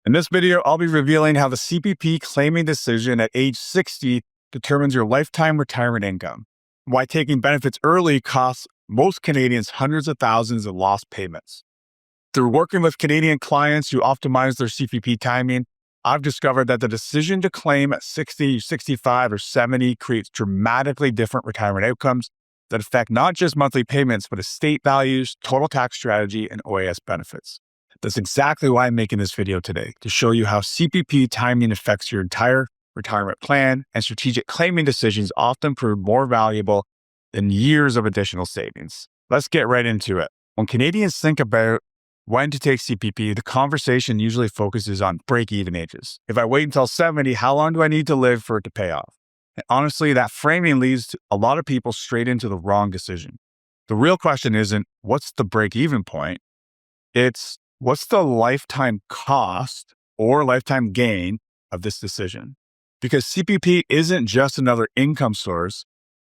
In this video, I'll be revealing how the CPP claiming decision at age 60 determines your lifetime retirement income, why taking benefits early costs most Canadians hundreds of thousands in lost payments. Through working with Canadian clients who optimize their CPP timing, I've discovered that the decision to claim at 60, 65, or 70 creates dramatically different retirement outcomes that affect not just monthly payments, but estate values, total tax strategy, and OAS benefits. That's exactly why I'm making this video today, to show you how CPP timing affects your entire retirement plan, and strategic claiming decisions often prove more valuable than years of additional savings. Let's get right into it. When Canadians think about when to take CPP, the conversation usually focuses on break-even ages. If I wait until 70, how long do I need to live for it to pay off? And honestly, that framing leads a lot of people straight into the wrong decision. The real question isn't, what's the break-even point? It's, what's the lifetime cost or lifetime gain of this decision? Because CPP isn't just another income source.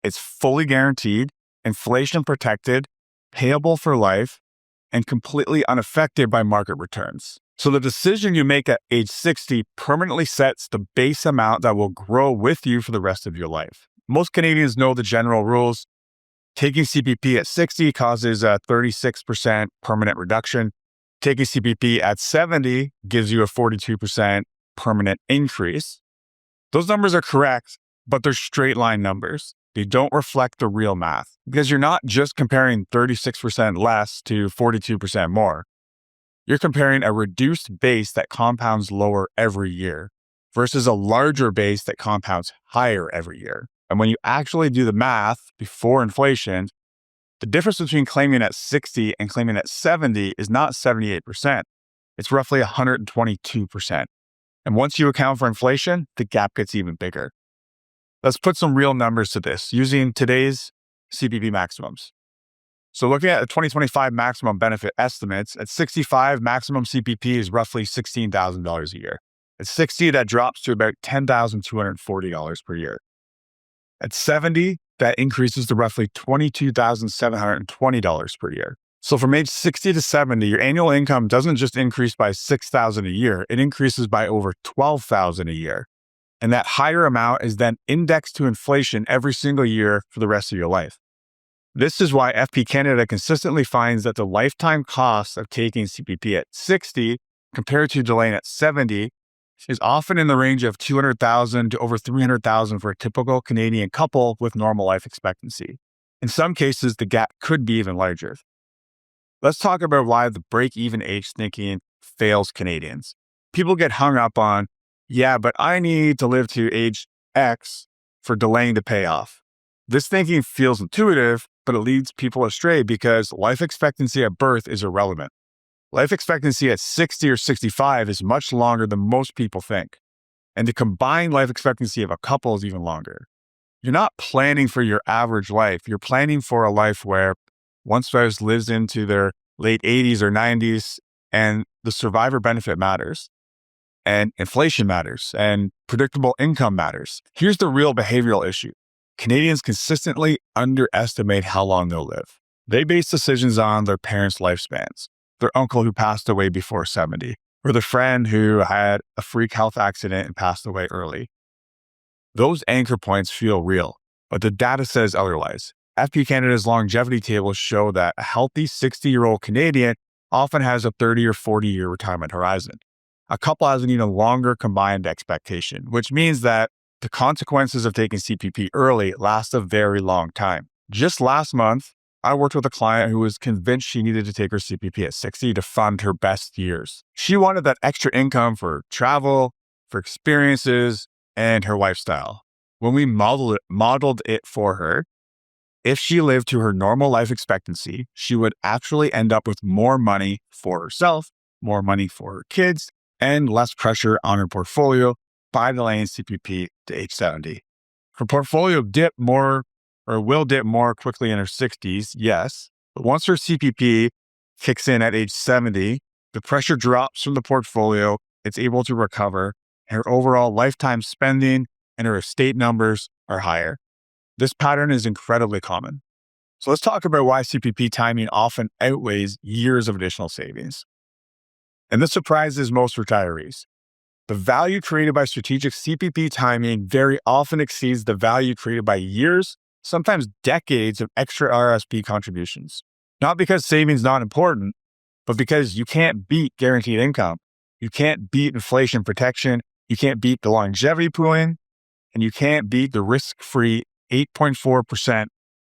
It's fully guaranteed, inflation protected, payable for life, and completely unaffected by market returns. So the decision you make at age 60 permanently sets the base amount that will grow with you for the rest of your life. Most Canadians know the general rules. Taking CPP at 60 causes a 36% permanent reduction. Taking CPP at 70 gives you a 42% permanent increase. Those numbers are correct, but they're straight line numbers. They don't reflect the real math, because you're not just comparing 36% less to 42% more. You're comparing a reduced base that compounds lower every year versus a larger base that compounds higher every year. And when you actually do the math before inflation, the difference between claiming at 60 and claiming at 70 is not 78%. It's roughly 122%. And once you account for inflation, the gap gets even bigger. Let's put some real numbers to this using today's CPP maximums. So looking at the 2025 maximum benefit estimates, at 65, maximum CPP is roughly $16,000 a year. At 60, that drops to about $10,240 per year. At 70, that increases to roughly $22,720 per year. So from age 60 to 70, your annual income doesn't just increase by $6,000 a year, it increases by over $12,000 a year. And that higher amount is then indexed to inflation every single year for the rest of your life. This is why FP Canada consistently finds that the lifetime cost of taking CPP at 60 compared to delaying at 70 is often in the range of $200,000 to over $300,000 for a typical Canadian couple with normal life expectancy. In some cases, the gap could be even larger. Let's talk about why the break-even age thinking fails Canadians. People get hung up on, yeah, but I need to live to age X for delaying the payoff. This thinking feels intuitive, but it leads people astray because life expectancy at birth is irrelevant. Life expectancy at 60 or 65 is much longer than most people think. And the combined life expectancy of a couple is even longer. You're not planning for your average life. You're planning for a life where one spouse lives into their late 80s or 90s, and the survivor benefit matters. And inflation matters, and predictable income matters. Here's the real behavioral issue. Canadians consistently underestimate how long they'll live. They base decisions on their parents' lifespans, their uncle who passed away before 70, or their friend who had a freak health accident and passed away early. Those anchor points feel real, but the data says otherwise. FP Canada's longevity tables show that a healthy 60-year-old Canadian often has a 30 or 40-year retirement horizon. A couple has an even longer combined expectation, which means that the consequences of taking CPP early last a very long time. Just last month, I worked with a client who was convinced she needed to take her CPP at 60 to fund her best years. She wanted that extra income for travel, for experiences, and her lifestyle. When we modeled it for her, if she lived to her normal life expectancy, she would actually end up with more money for herself, more money for her kids, and less pressure on her portfolio by delaying CPP to age 70. Her portfolio will dip more quickly in her 60s, yes, but once her CPP kicks in at age 70, the pressure drops from the portfolio, it's able to recover, and her overall lifetime spending and her estate numbers are higher. This pattern is incredibly common. So let's talk about why CPP timing often outweighs years of additional savings. And this surprises most retirees. The value created by strategic CPP timing very often exceeds the value created by years, sometimes decades of extra RSP contributions. Not because savings is not important, but because you can't beat guaranteed income. You can't beat inflation protection. You can't beat the longevity pooling, and you can't beat the risk-free 8.4%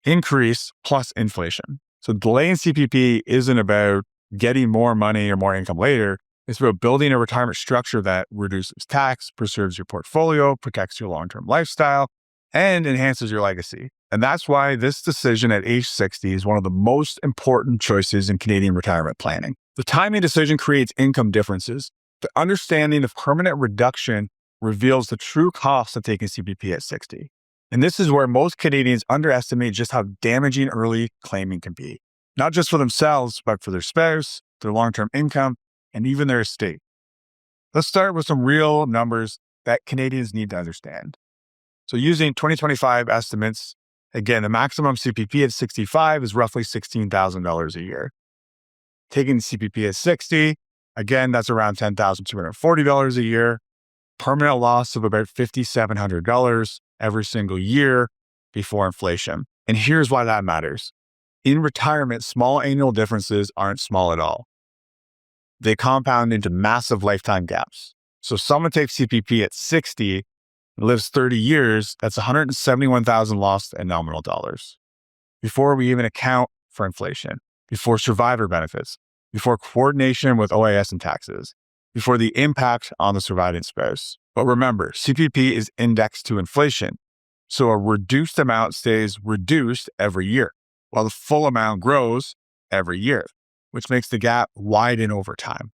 increase plus inflation. So delaying CPP isn't about getting more money or more income later. It's about building a retirement structure that reduces tax, preserves your portfolio, protects your long-term lifestyle, and enhances your legacy. And that's why this decision at age 60 is one of the most important choices in Canadian retirement planning. The timing decision creates income differences. The understanding of permanent reduction reveals the true cost of taking CPP at 60. And this is where most Canadians underestimate just how damaging early claiming can be, not just for themselves, but for their spouse, their long-term income, and even their estate. Let's start with some real numbers that Canadians need to understand. So using 2025 estimates, again, the maximum CPP at 65 is roughly $16,000 a year. Taking CPP at 60, again, that's around $10,240 a year. Permanent loss of about $5,700 every single year before inflation. And here's why that matters. In retirement, small annual differences aren't small at all. They compound into massive lifetime gaps. So someone takes CPP at 60 and lives 30 years, that's $171,000 lost in nominal dollars. Before we even account for inflation, before survivor benefits, before coordination with OAS and taxes, before the impact on the surviving spouse. But remember, CPP is indexed to inflation, so a reduced amount stays reduced every year, while the full amount grows every year, which makes the gap widen over time.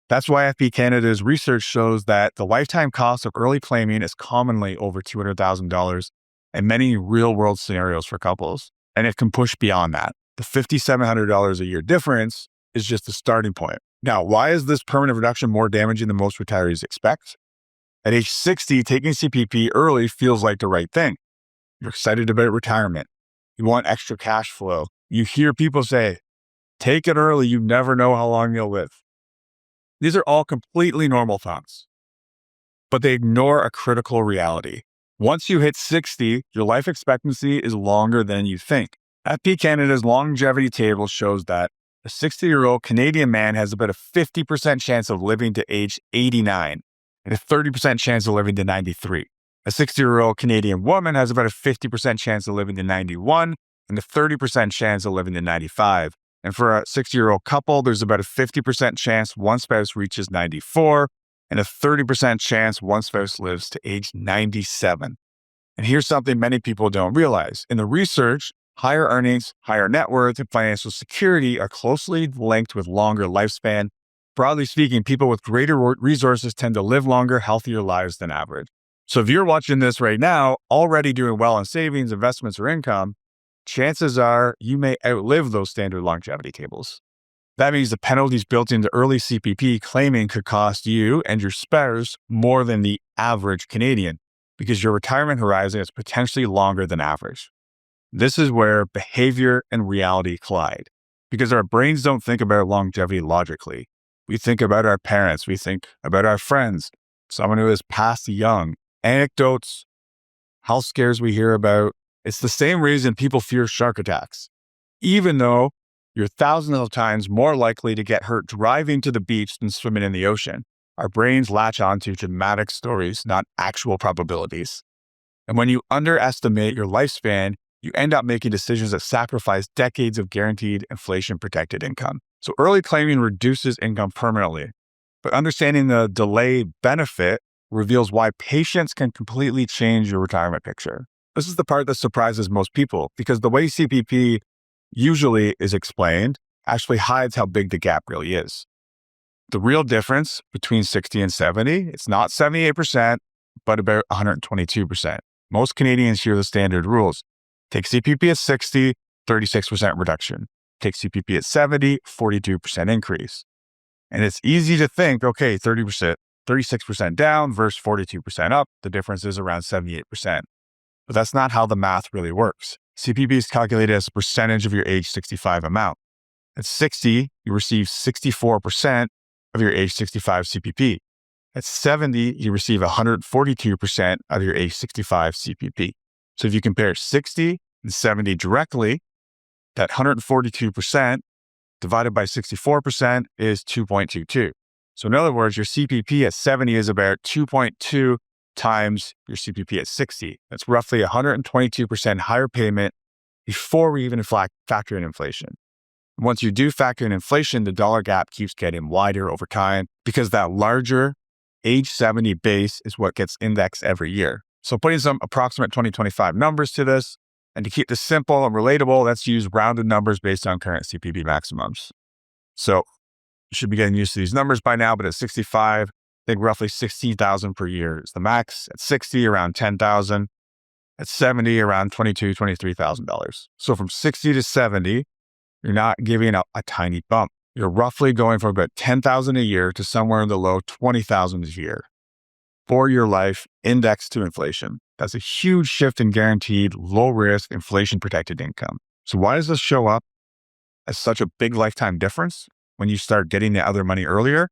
That's why FP Canada's research shows that the lifetime cost of early claiming is commonly over $200,000 in many real-world scenarios for couples, and it can push beyond that. The $5,700 a year difference is just the starting point. Now, why is this permanent reduction more damaging than most retirees expect? At age 60, taking CPP early feels like the right thing. You're excited about retirement. You want extra cash flow. You hear people say, take it early, you never know how long you'll live. These are all completely normal thoughts, but they ignore a critical reality. Once you hit 60, your life expectancy is longer than you think. FP Canada's longevity table shows that a 60-year-old Canadian man has about a 50% chance of living to age 89 and a 30% chance of living to 93. A 60-year-old Canadian woman has about a 50% chance of living to 91 and a 30% chance of living to 95. And for a 60-year-old couple, there's about a 50% chance one spouse reaches 94 and a 30% chance one spouse lives to age 97. And here's something many people don't realize. In the research, higher earnings, higher net worth, and financial security are closely linked with longer lifespan. Broadly speaking, people with greater resources tend to live longer, healthier lives than average. So if you're watching this right now, already doing well in savings, investments, or income, chances are you may outlive those standard longevity tables. That means the penalties built into early CPP claiming could cost you and your spouse more than the average Canadian because your retirement horizon is potentially longer than average. This is where behavior and reality collide because our brains don't think about longevity logically. We think about our parents. We think about our friends, someone who has passed young, anecdotes, health scares we hear about. It's the same reason people fear shark attacks. Even though you're thousands of times more likely to get hurt driving to the beach than swimming in the ocean, our brains latch onto dramatic stories, not actual probabilities. And when you underestimate your lifespan, you end up making decisions that sacrifice decades of guaranteed inflation-protected income. So early claiming reduces income permanently, but understanding the delay benefit reveals why patience can completely change your retirement picture. This is the part that surprises most people because the way CPP usually is explained actually hides how big the gap really is. The real difference between 60 and 70, it's not 78%, but about 122%. Most Canadians hear the standard rules. Take CPP at 60, 36% reduction. Take CPP at 70, 42% increase. And it's easy to think, okay, 30%, 36% down versus 42% up. The difference is around 78%. But that's not how the math really works. CPP is calculated as a percentage of your age 65 amount. At 60, you receive 64% of your age 65 CPP. At 70, you receive 142% of your age 65 CPP. So if you compare 60 and 70 directly, that 142% divided by 64% is 2.22. So in other words, your CPP at 70 is about 2.2 times your CPP at 60. That's roughly 122% higher payment before we even factor in inflation. Once you do factor in inflation, the dollar gap keeps getting wider over time because that larger age 70 base is what gets indexed every year. So putting some approximate 2025 numbers to this, and to keep this simple and relatable, let's use rounded numbers based on current CPP maximums. So you should be getting used to these numbers by now, but at 65, I think roughly 16,000 per year is the max. At 60, around 10,000. At 70, around $22,000, $23,000. So from 60 to 70, you're not giving up a tiny bump. You're roughly going from about 10,000 a year to somewhere in the low 20,000 a year for your life indexed to inflation. That's a huge shift in guaranteed, low-risk, inflation-protected income. So why does this show up as such a big lifetime difference when you start getting the other money earlier?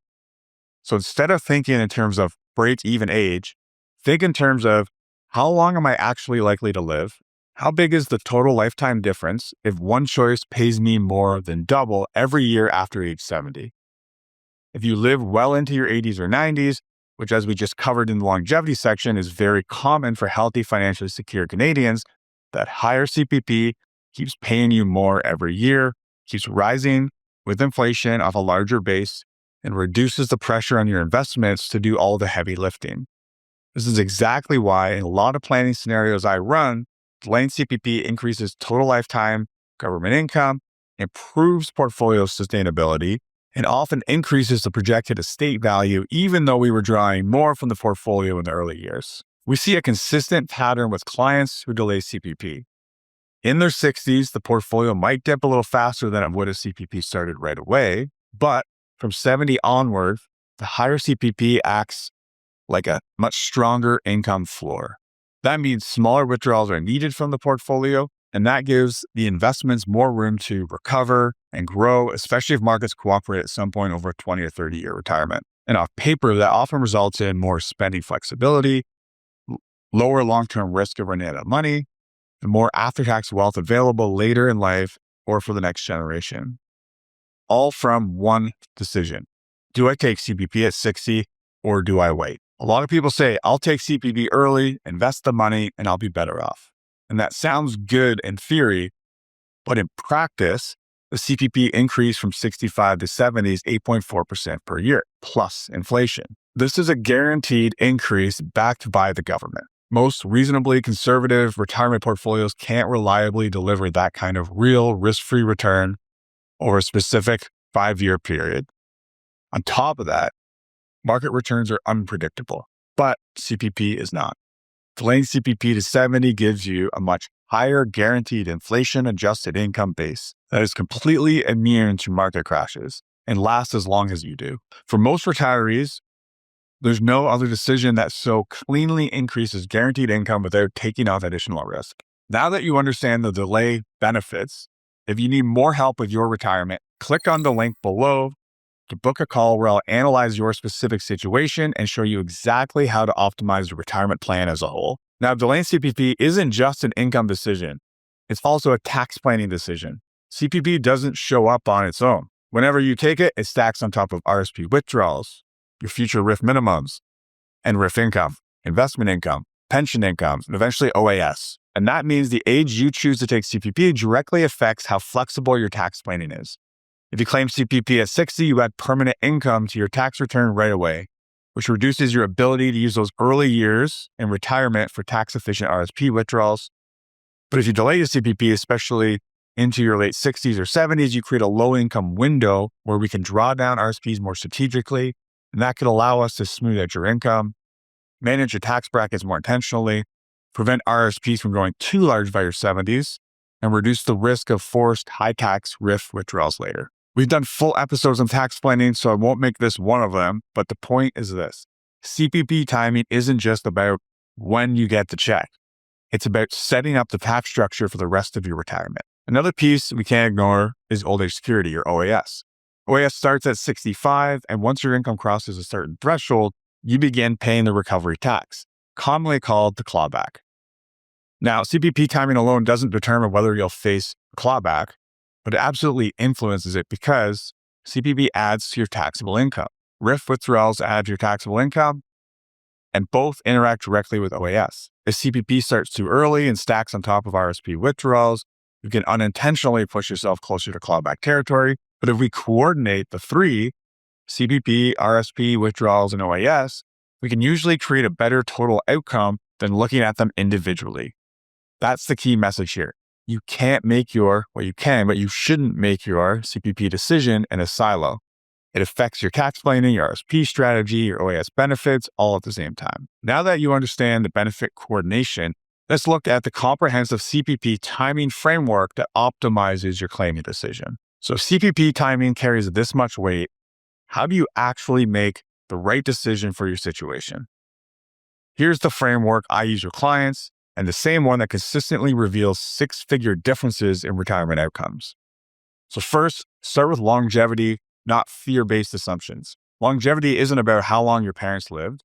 So instead of thinking in terms of break-even age, think in terms of how long am I actually likely to live? How big is the total lifetime difference if one choice pays me more than double every year after age 70? If you live well into your 80s or 90s, which as we just covered in the longevity section is very common for healthy, financially secure Canadians, that higher CPP keeps paying you more every year, keeps rising with inflation off a larger base, and reduces the pressure on your investments to do all the heavy lifting. This is exactly why in a lot of planning scenarios I run, delaying CPP increases total lifetime government income, improves portfolio sustainability, and often increases the projected estate value, even though we were drawing more from the portfolio in the early years. We see a consistent pattern with clients who delay CPP. In their 60s, the portfolio might dip a little faster than it would if CPP started right away, but from 70 onward, the higher CPP acts like a much stronger income floor. That means smaller withdrawals are needed from the portfolio, and that gives the investments more room to recover and grow, especially if markets cooperate at some point over a 20 or 30-year retirement. And off paper, that often results in more spending flexibility, lower long-term risk of running out of money, and more after-tax wealth available later in life or for the next generation. All from one decision. Do I take CPP at 60 or do I wait? A lot of people say, I'll take CPP early, invest the money, and I'll be better off. And that sounds good in theory, but in practice, the CPP increase from 65 to 70 is 8.4% per year, plus inflation. This is a guaranteed increase backed by the government. Most reasonably conservative retirement portfolios can't reliably deliver that kind of real risk-free return over a specific 5-year period. On top of that, market returns are unpredictable, but CPP is not. Delaying CPP to 70 gives you a much higher guaranteed inflation-adjusted income base that is completely immune to market crashes and lasts as long as you do. For most retirees, there's no other decision that so cleanly increases guaranteed income without taking on additional risk. Now that you understand the delay benefits, if you need more help with your retirement, click on the link below to book a call where I'll analyze your specific situation and show you exactly how to optimize your retirement plan as a whole. Now, delaying CPP isn't just an income decision. It's also a tax planning decision. CPP doesn't show up on its own. Whenever you take it, it stacks on top of RSP withdrawals, your future RIF minimums, and RIF income, investment income, pension income, and eventually OAS. And that means the age you choose to take CPP directly affects how flexible your tax planning is. If you claim CPP at 60, you add permanent income to your tax return right away, which reduces your ability to use those early years in retirement for tax-efficient RSP withdrawals. But if you delay your CPP, especially into your late 60s or 70s, you create a low-income window where we can draw down RSPs more strategically, and that could allow us to smooth out your income, manage your tax brackets more intentionally, prevent RSPs from growing too large by your 70s, and reduce the risk of forced high-tax RIF withdrawals later. We've done full episodes on tax planning, so I won't make this one of them, but the point is this. CPP timing isn't just about when you get the check. It's about setting up the tax structure for the rest of your retirement. Another piece we can't ignore is old age security, or OAS. OAS starts at 65, and once your income crosses a certain threshold, you begin paying the recovery tax, commonly called the clawback. Now, CPP timing alone doesn't determine whether you'll face a clawback, but it absolutely influences it because CPP adds to your taxable income. RIF withdrawals add to your taxable income, and both interact directly with OAS. If CPP starts too early and stacks on top of RSP withdrawals, you can unintentionally push yourself closer to clawback territory. But if we coordinate the three, CPP, RSP, withdrawals, and OAS, we can usually create a better total outcome than looking at them individually. That's the key message here. You can't make but you shouldn't make your CPP decision in a silo. It affects your tax planning, your RSP strategy, your OAS benefits, all at the same time. Now that you understand the benefit coordination, let's look at the comprehensive CPP timing framework that optimizes your claiming decision. So CPP timing carries this much weight. How do you actually make the right decision for your situation? Here's the framework I use with clients, and the same one that consistently reveals six-figure differences in retirement outcomes. So first, start with longevity, not fear-based assumptions. Longevity isn't about how long your parents lived.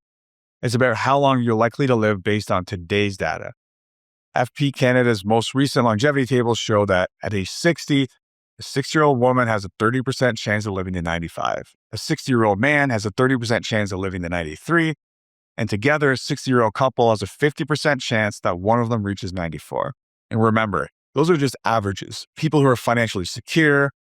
It's about how long you're likely to live based on today's data. FP Canada's most recent longevity tables show that at age 60, a 60-year-old woman has a 30% chance of living to 95. A 60-year-old man has a 30% chance of living to 93. And together, a 60-year-old couple has a 50% chance that one of them reaches 94. And remember, those are just averages. People who are financially secure,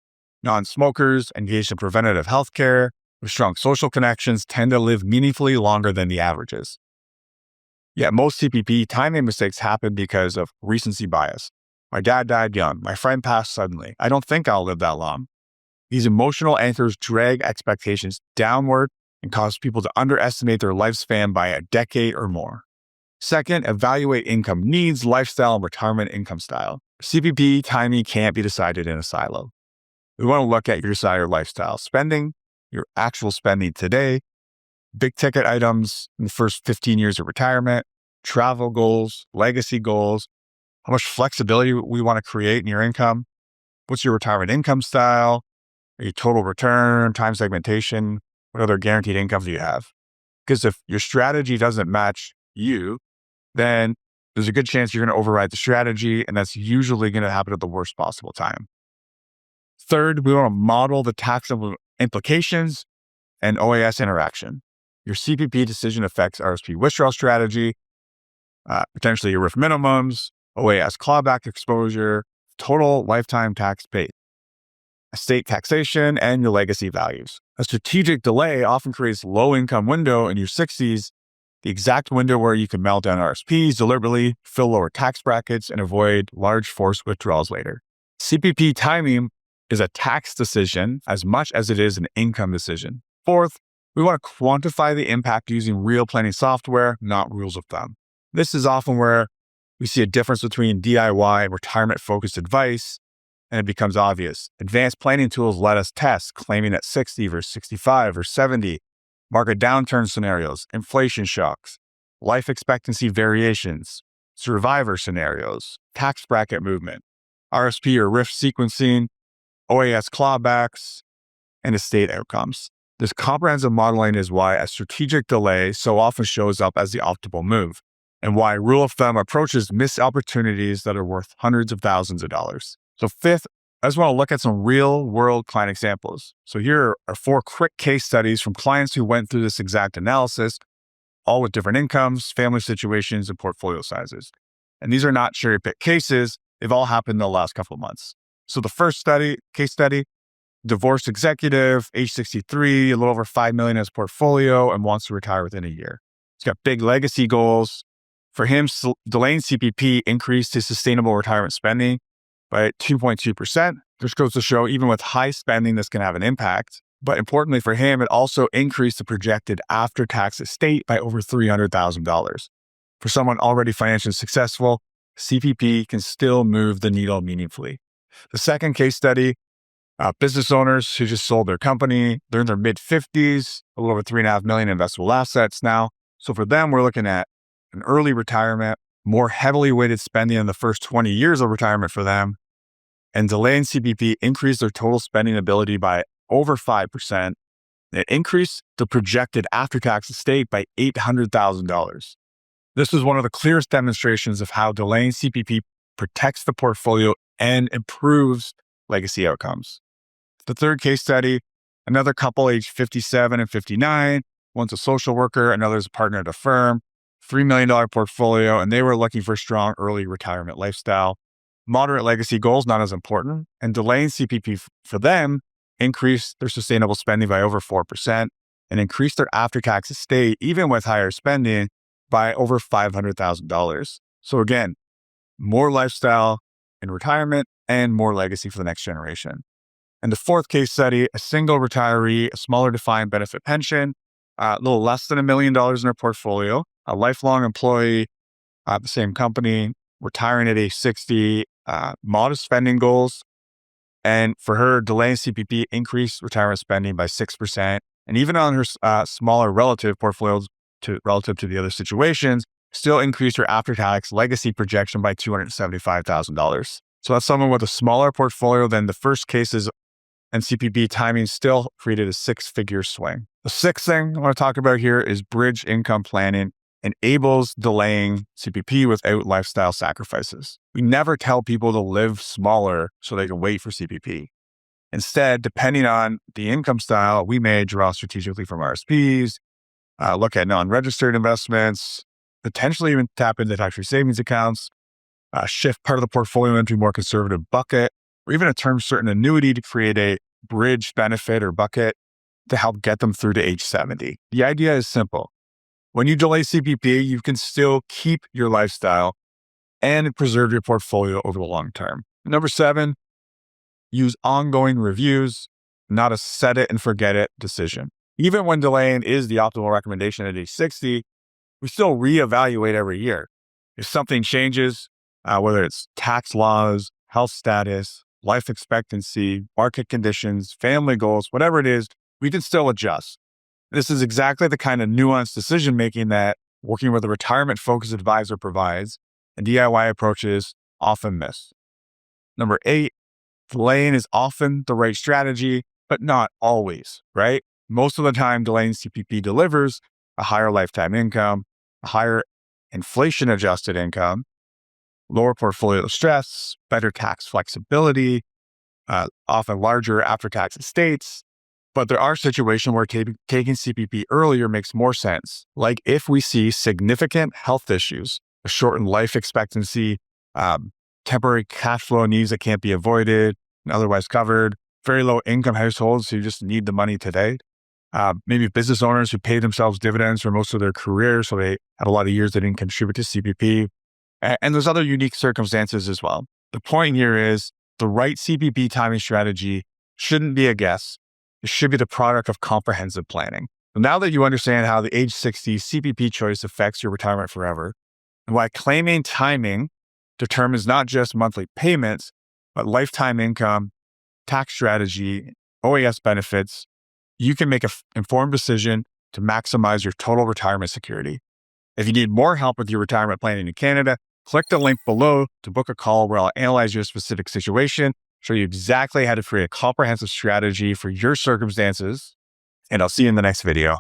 non-smokers, engaged in preventative healthcare, with strong social connections tend to live meaningfully longer than the averages. Yet most CPP timing mistakes happen because of recency bias. My dad died young. My friend passed suddenly. I don't think I'll live that long. These emotional anchors drag expectations downward and cause people to underestimate their lifespan by a decade or more. Second, evaluate income needs, lifestyle, and retirement income style. CPP timing can't be decided in a silo. We want to look at your desired lifestyle spending, your actual spending today, big ticket items in the first 15 years of retirement, travel goals, legacy goals, how much flexibility we want to create in your income, what's your retirement income style, your total return, time segmentation, what other guaranteed incomes do you have? Because if your strategy doesn't match you, then there's a good chance you're going to override the strategy, and that's usually going to happen at the worst possible time. Third, we want to model the taxable implications and OAS interaction. Your CPP decision affects RSP withdrawal strategy, potentially your RIF minimums, OAS clawback exposure, total lifetime tax paid, estate taxation, and your legacy values. A strategic delay often creates low-income window in your 60s, the exact window where you can melt down RSPs deliberately, fill lower tax brackets, and avoid large forced withdrawals later. CPP timing is a tax decision as much as it is an income decision. Fourth, we want to quantify the impact using real planning software, not rules of thumb. This is often where we see a difference between DIY and retirement-focused advice, and it becomes obvious. Advanced planning tools let us test claiming at 60 versus 65 or 70, market downturn scenarios, inflation shocks, life expectancy variations, survivor scenarios, tax bracket movement, RSP or RIF sequencing, OAS clawbacks, and estate outcomes. This comprehensive modeling is why a strategic delay so often shows up as the optimal move, and why rule of thumb approaches miss opportunities that are worth hundreds of thousands of dollars. So fifth, I just want to look at some real-world client examples. So here are 4 quick case studies from clients who went through this exact analysis, all with different incomes, family situations, and portfolio sizes. And these are not cherry-picked cases. They've all happened in the last couple of months. So the first case study, divorced executive, age 63, a little over $5 million in his portfolio, and wants to retire within a year. He's got big legacy goals. For him, delaying CPP increased his sustainable retirement spending by 2.2%. This goes to show even with high spending, this can have an impact. But importantly for him, it also increased the projected after-tax estate by over $300,000. For someone already financially successful, CPP can still move the needle meaningfully. The second case study, business owners who just sold their company, they're in their mid-50s, a little over $3.5 million in investable assets now. So for them, we're looking at an early retirement, more heavily weighted spending in the first 20 years of retirement for them, and delaying CPP increased their total spending ability by over 5%. It increased the projected after-tax estate by $800,000. This is one of the clearest demonstrations of how delaying CPP protects the portfolio and improves legacy outcomes. The third case study, another couple aged 57 and 59, one's a social worker, another's a partner at a firm, $3 million portfolio, and they were looking for a strong early retirement lifestyle. Moderate legacy goals, not as important, and delaying CPP for them increased their sustainable spending by over 4% and increased their after-tax estate, even with higher spending, by over $500,000. So again, more lifestyle in retirement and more legacy for the next generation. And the fourth case study, a single retiree, a smaller defined benefit pension, a little less than $1 million in her portfolio, a lifelong employee at the same company, retiring at age 60, modest spending goals. And for her, delaying CPP increased retirement spending by 6%. And even on her smaller relative portfolios relative to the other situations, still increased her after-tax legacy projection by $275,000. So that's someone with a smaller portfolio than the first cases, and CPP timing still created a six-figure swing. The sixth thing I want to talk about here is bridge income planning enables delaying CPP without lifestyle sacrifices. We never tell people to live smaller so they can wait for CPP. Instead, depending on the income style, we may draw strategically from RSPs, look at non-registered investments, potentially even tap into tax-free savings accounts, shift part of the portfolio into a more conservative bucket, or even a term certain annuity to create a bridge benefit or bucket to help get them through to age 70. The idea is simple. When you delay CPP, you can still keep your lifestyle and preserve your portfolio over the long term. Number 7, use ongoing reviews, not a set it and forget it decision. Even when delaying is the optimal recommendation at age 60, we still reevaluate every year. If something changes, whether it's tax laws, health status, life expectancy, market conditions, family goals, whatever it is, we can still adjust. This is exactly the kind of nuanced decision-making that working with a retirement-focused advisor provides, and DIY approaches often miss. Number 8, delaying is often the right strategy, but not always, right? Most of the time, delaying CPP delivers a higher lifetime income, a higher inflation-adjusted income, lower portfolio stress, better tax flexibility, often larger after-tax estates. But there are situations where taking CPP earlier makes more sense, like if we see significant health issues, a shortened life expectancy, temporary cash flow needs that can't be avoided and otherwise covered, very low income households who just need the money today, maybe business owners who pay themselves dividends for most of their career, so they have a lot of years they didn't contribute to CPP. And there's other unique circumstances as well. The point here is the right CPP timing strategy shouldn't be a guess. It should be the product of comprehensive planning. So now that you understand how the age 60 CPP choice affects your retirement forever, and why claiming timing determines not just monthly payments, but lifetime income, tax strategy, OAS benefits, you can make an informed decision to maximize your total retirement security. If you need more help with your retirement planning in Canada, click the link below to book a call where I'll analyze your specific situation, show you exactly how to create a comprehensive strategy for your circumstances, and I'll see you in the next video.